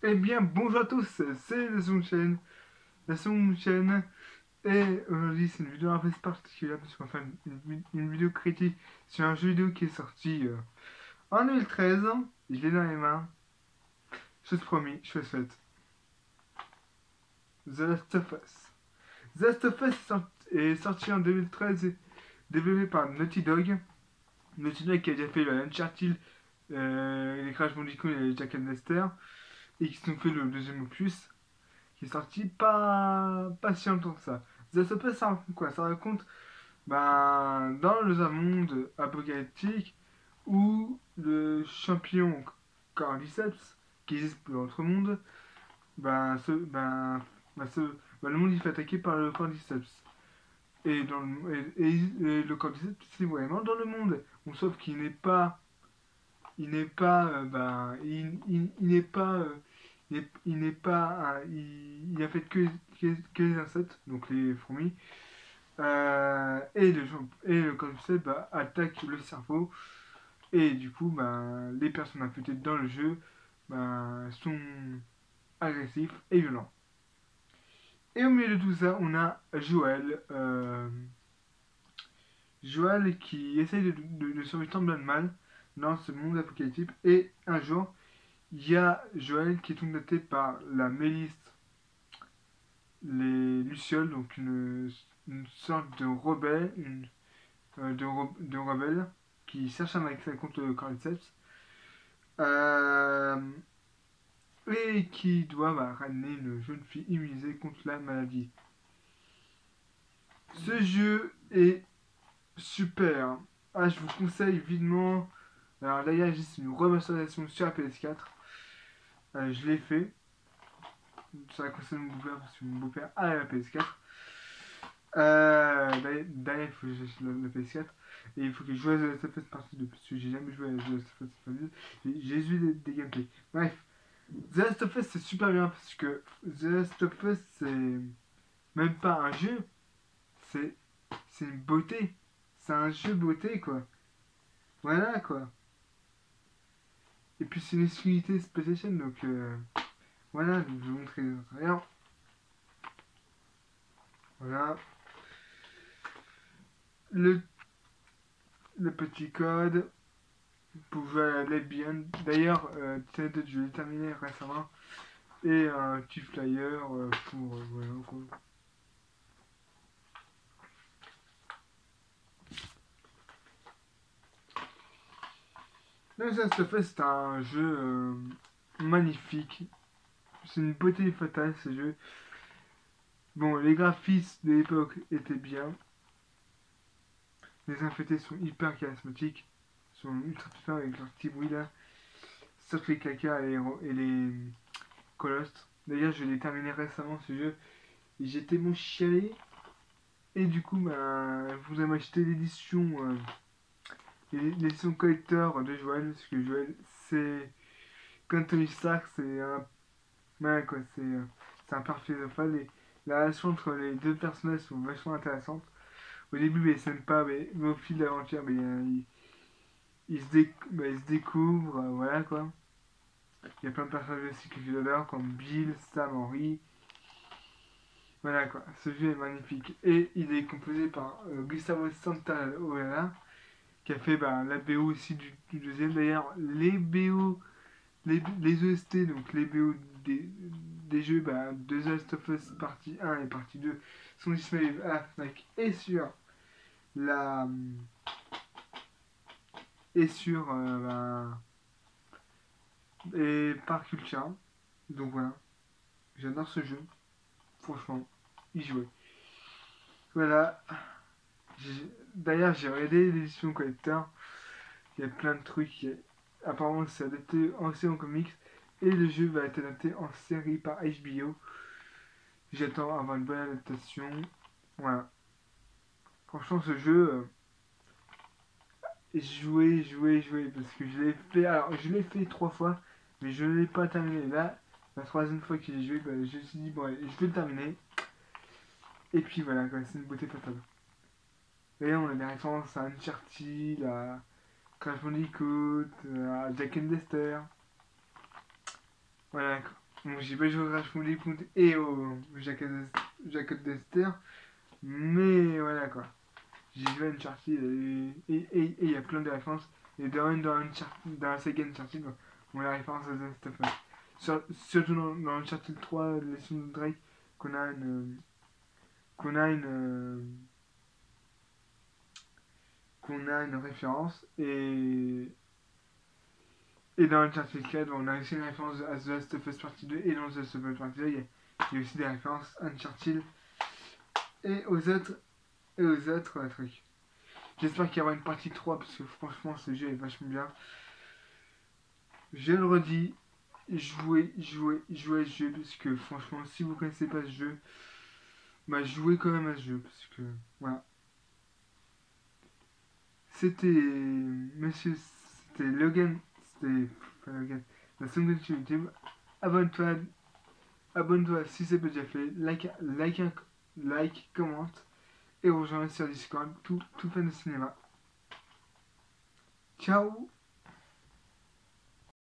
Eh bien, bonjour à tous, c'est la Chaîne, et aujourd'hui c'est une vidéo un peu particulière parce qu'on va faire une vidéo critique sur un jeu vidéo qui est sorti en 2013. Je l'ai dans les mains, chose promis, chose faite. The Last of Us. The Last of Us est sorti en 2013, développé par Naughty Dog. Naughty Dog qui a déjà fait le Uncharted, les Crash Bandicoot et les Jack and Daxter, et qui ont fait le deuxième opus, qui est sorti pas si longtemps que ça. The Last of Us, ça raconte quoi? Ça raconte dans un monde apocalyptique où le champion Cordyceps, qui existe pour l'autre monde, ben, ce, ben, ce- le monde il fait attaquer par le Cordyceps. Et le Cordyceps, c'est vraiment dans le monde. Bon, sauf qu'il n'est pas. Il n'est pas. Il n'est pas. Il n'est pas. Il a fait que les insectes, donc les fourmis. Et le concept attaque le cerveau. Et du coup, les personnes infectées dans le jeu sont agressifs et violents. Et au milieu de tout ça, on a Joël qui essaye de survivre tant bien de mal dans ce monde apocalyptique. Et un jour, il y a Joël qui est contacté par la milice, les Lucioles, donc une sorte de rebelle, de rebelles qui cherchent un vaccin contre le cordyceps, euh, et qui doivent ramener une jeune fille immunisée contre la maladie. Ce jeu est super. Ah, je vous conseille vivement. Alors d'ailleurs, j'ai une remasterisation sur la PS4. Je l'ai fait. Ça a conseillé mon beau-père parce que mon beau-père a la PS4. D'ailleurs, il faut que j'achète la PS4. Et il faut que je joue à The Last of Us Partie 2. Parce que j'ai jamais joué à The Last of Us Partie 2. J'ai vu des gameplays. Bref, The Last of Us c'est super bien parce que The Last of Us c'est même pas un jeu. C'est c'est une beauté. C'est un jeu beauté quoi. Voilà quoi. Et puis c'est une exclusivité PlayStation donc voilà, donc je vais vous montrer les intérieurs. Voilà. Le, le petit code pour jouer à Let Beyond. D'ailleurs, TNT, je l'ai terminé récemment. Et un petit flyer pour. Voilà quoi. Là, ça se fait, c'est un jeu magnifique. C'est une beauté fatale ce jeu. Bon, les graphismes de l'époque étaient bien. Les infectés sont hyper charismatiques. Ils sont ultra puissants avec leur petit bruit là. Sauf les caca et les colosses. D'ailleurs, je l'ai terminé récemment ce jeu. Et j'ai tellement chialé. Et du coup, vous avez acheté l'édition collector de Joël. Parce que Joël, c'est. Comme Tony Stark, c'est un. Ouais, quoi, c'est un père philosophale. Et la relation entre les deux personnages sont vachement intéressantes. Au début, ils s'aiment pas, mais au fil de l'aventure, ils se découvrent, voilà quoi. Il y a plein de personnages aussi que j'adore, comme Bill, Sam, Henry. Voilà quoi, ce jeu est magnifique. Et il est composé par Gustavo Santaolalla, qui a fait la BO aussi du deuxième. D'ailleurs, les BO, les OST, donc les BO des jeux de The Last of Us partie 1 et partie 2 sont disponibles à la FNAC la, et sur et par Culture. Donc voilà, j'adore ce jeu, franchement, y jouer. Voilà, d'ailleurs j'ai regardé l'édition collector, il y a plein de trucs, apparemment c'est adapté aussi en comics, et le jeu va être adapté en série par HBO. J'attends avoir une bonne adaptation. Voilà. Franchement, ce jeu, jouer, parce que je l'ai fait. Alors, je l'ai fait 3 fois, mais je ne l'ai pas terminé. Là, la troisième fois que j'ai joué, je me suis dit, bon, allez, je vais le terminer. Et puis voilà, c'est une beauté fatale. Et là, on a des références à Uncharted, à Crash Bandicoot, à Jack and Dexter. Voilà, quoi. Bon, j'ai pas joué au Crash Bandicoot et au Jack d'Esther, mais voilà quoi. J'ai joué à Uncharted et il y a plein de références. Et dans la saga Uncharted, on a la référence à The Last of Us. Surtout dans Uncharted 3, Legend of Drake, qu'on a une. qu'on a une. qu'on a une référence. Et dans Uncharted 4, on a aussi une référence à The Last of Us Partie 2. Et dans The Last of Us Partie 2, il y a aussi des références à Uncharted et aux autres trucs. J'espère qu'il y aura une partie 3 parce que franchement ce jeu est vachement bien. Je le redis, jouez à ce jeu parce que franchement si vous connaissez pas ce jeu, bah jouez quand même à ce jeu parce que voilà. C'était monsieur, c'était Logan, c'était pas Logan, la seconde sur YouTube. Abonne-toi, abonne-toi si c'est pas déjà fait, like, commente et rejoins sur Discord, tout fan de cinéma. Ciao.